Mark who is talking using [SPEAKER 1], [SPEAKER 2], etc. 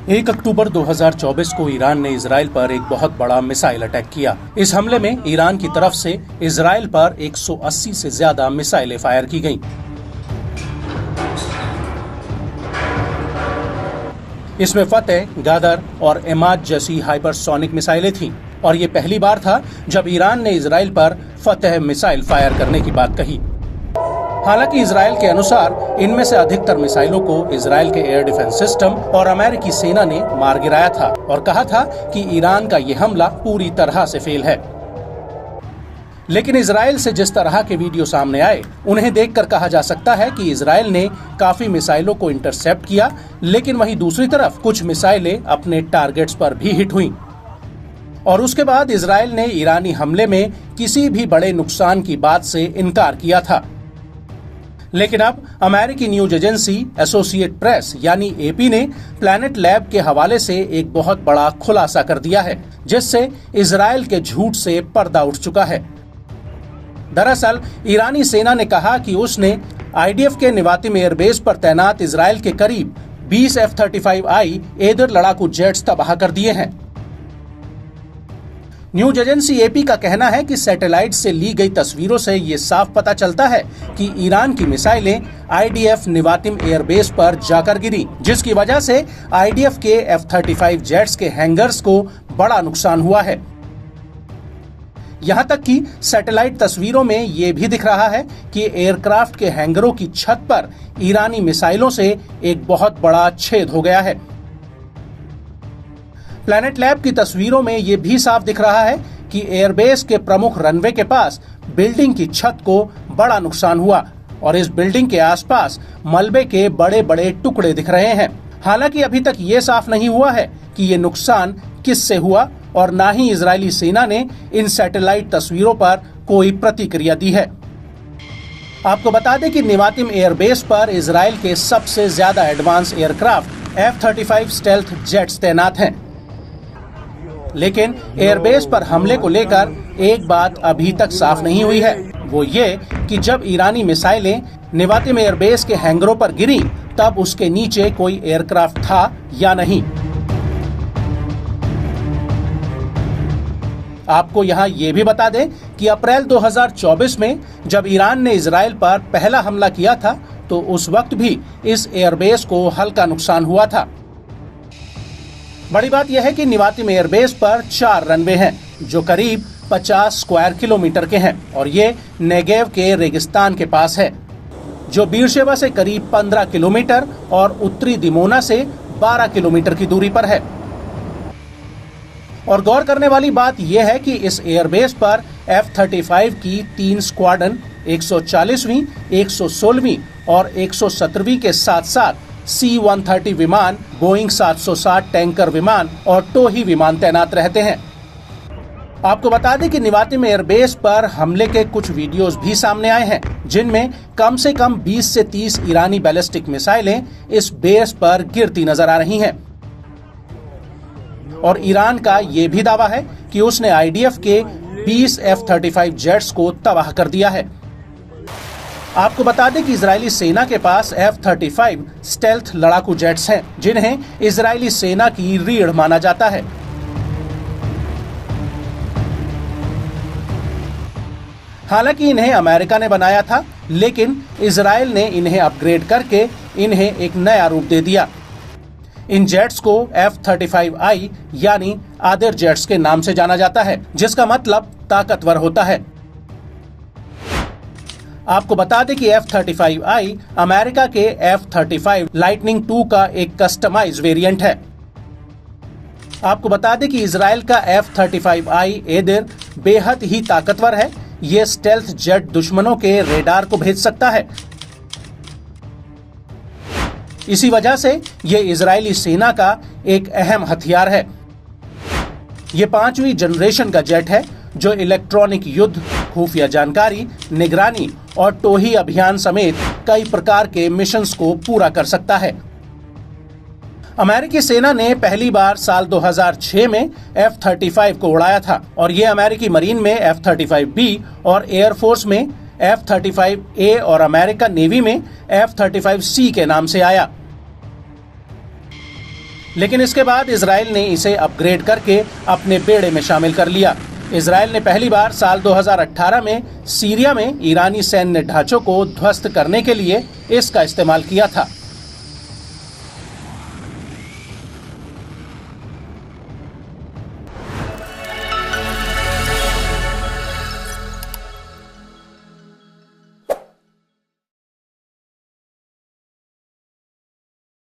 [SPEAKER 1] 1 अक्टूबर 2024 को ईरान ने इजराइल पर एक बहुत बड़ा मिसाइल अटैक किया। इस हमले में ईरान की तरफ से इजराइल पर 180 से ज्यादा मिसाइलें फायर की गईं। इसमें फतेह, गादर और एमाद जैसी हाइपरसोनिक मिसाइलें थीं और ये पहली बार था जब ईरान ने इजराइल पर फतेह मिसाइल फायर करने की बात कही। हालांकि इजराइल के अनुसार इनमें से अधिकतर मिसाइलों को इजराइल के एयर डिफेंस सिस्टम और अमेरिकी सेना ने मार गिराया था और कहा था कि ईरान का ये हमला पूरी तरह से फेल है। लेकिन इजराइल से जिस तरह के वीडियो सामने आए, उन्हें देखकर कहा जा सकता है कि इजराइल ने काफी मिसाइलों को इंटरसेप्ट किया, लेकिन वहीं दूसरी तरफ कुछ मिसाइलें अपने टारगेट्स पर भी हिट हुईं। और उसके बाद इजराइल ने ईरानी हमले में किसी भी बड़े नुकसान की बात से इनकार किया था। लेकिन अब अमेरिकी न्यूज एजेंसी एसोसिएट प्रेस यानी एपी ने प्लैनेट लैब के हवाले से एक बहुत बड़ा खुलासा कर दिया है, जिससे इजराइल के झूठ से पर्दा उठ चुका है। दरअसल ईरानी सेना ने कहा कि उसने आईडीएफ के निवातिम एयरबेस पर तैनात इजराइल के करीब 20 F-35I एदर लड़ाकू जेट्स तबाह कर दिए हैं। न्यूज एजेंसी एपी का कहना है कि सैटेलाइट से ली गई तस्वीरों से ये साफ पता चलता है कि ईरान की मिसाइलें आईडीएफ निवातिम एयरबेस पर जाकर गिरी, जिसकी वजह से आईडीएफ के F-35 जेट्स के हैंगर्स को बड़ा नुकसान हुआ है। यहां तक कि सैटेलाइट तस्वीरों में ये भी दिख रहा है कि एयरक्राफ्ट के हैंगरों की छत पर ईरानी मिसाइलों से एक बहुत बड़ा छेद हो गया है। प्लैनेट लैब की तस्वीरों में ये भी साफ दिख रहा है कि एयरबेस के प्रमुख रनवे के पास बिल्डिंग की छत को बड़ा नुकसान हुआ और इस बिल्डिंग के आसपास मलबे के बड़े बड़े टुकड़े दिख रहे हैं। हालांकि अभी तक ये साफ नहीं हुआ है कि ये नुकसान किससे हुआ और ना ही इजरायली सेना ने इन सैटेलाइट तस्वीरों पर कोई प्रतिक्रिया दी है। आपको बता दें कि निवातिम एयरबेस पर इजराइल के सबसे ज्यादा advance aircraft F-35 stealth jets तैनात हैं। लेकिन एयरबेस पर हमले को लेकर एक बात अभी तक साफ नहीं हुई है, वो ये कि जब ईरानी मिसाइलें निवातिम एयरबेस के हैंगरों पर गिरी तब उसके नीचे कोई एयरक्राफ्ट था या नहीं। आपको यहाँ ये भी बता दें कि अप्रैल 2024 में जब ईरान ने इजराइल पर पहला हमला किया था तो उस वक्त भी इस एयरबेस को हल्का नुकसान हुआ था। बड़ी बात यह है कि निवातिम एयरबेस पर 4 रनवे हैं जो करीब 50 स्क्वायर किलोमीटर के हैं और ये नेगेव के रेगिस्तान के पास है, जो बीरशेबा से करीब 15 किलोमीटर और उत्तरी दिमोना से 12 किलोमीटर की दूरी पर है। और गौर करने वाली बात यह है कि इस एयरबेस पर F-35 की 3 स्क्वाड्रन 140वीं, 116वीं और 117वीं के साथ साथ C-130 विमान, बोइंग 760 टैंकर विमान और टोही विमान तैनात रहते हैं। आपको बता दें कि निवातिम एयरबेस पर हमले के कुछ वीडियोस भी सामने आए हैं, जिनमें कम से कम 20 से 30 ईरानी बैलिस्टिक मिसाइलें इस बेस पर गिरती नजर आ रही हैं। और ईरान का ये भी दावा है कि उसने आईडीएफ के 20 F-35 जेट्स को तबाह कर दिया है। आपको बता दें कि इजरायली सेना के पास F-35 स्टेल्थ लड़ाकू जेट्स हैं, जिन्हें इजरायली सेना की रीढ़ माना जाता है। हालांकि इन्हें अमेरिका ने बनाया था, लेकिन इजराइल ने इन्हें अपग्रेड करके इन्हें एक नया रूप दे दिया। इन जेट्स को F-35I यानी आदिर जेट्स के नाम से जाना जाता है, जिसका मतलब ताकतवर होता है। आपको बता दें कि F-35I अमेरिका के F-35 लाइटनिंग II का एक कस्टमाइज वेरिएंट है। आपको बता दें कि इजराइल का F-35I एदिर बेहद ही ताकतवर है। ये स्टेल्थ जेट दुश्मनों के रेडार को भेज सकता है। इसी वजह से ये इजरायली सेना का एक अहम हथियार है। ये 5वीं जनरेशन का जेट है जो इलेक्ट्रॉनिक युद्ध, खुफिया जानकारी, निगरानी और टोही अभियान समेत कई प्रकार के मिशंस को पूरा कर सकता है। अमेरिकी सेना ने पहली बार साल 2006 में F-35 को उड़ाया था और ये अमेरिकी मरीन में F-35B और एयरफोर्स में F-35A और अमेरिकन नेवी में F-35C के नाम से आया। लेकिन इसके बाद इजराइल ने इसे अपग्रेड करके अपने बेड़े में शामिल कर लिया। इजराइल ने पहली बार साल 2018 में सीरिया में ईरानी सैन्य ढांचों को ध्वस्त करने के लिए इसका इस्तेमाल किया था।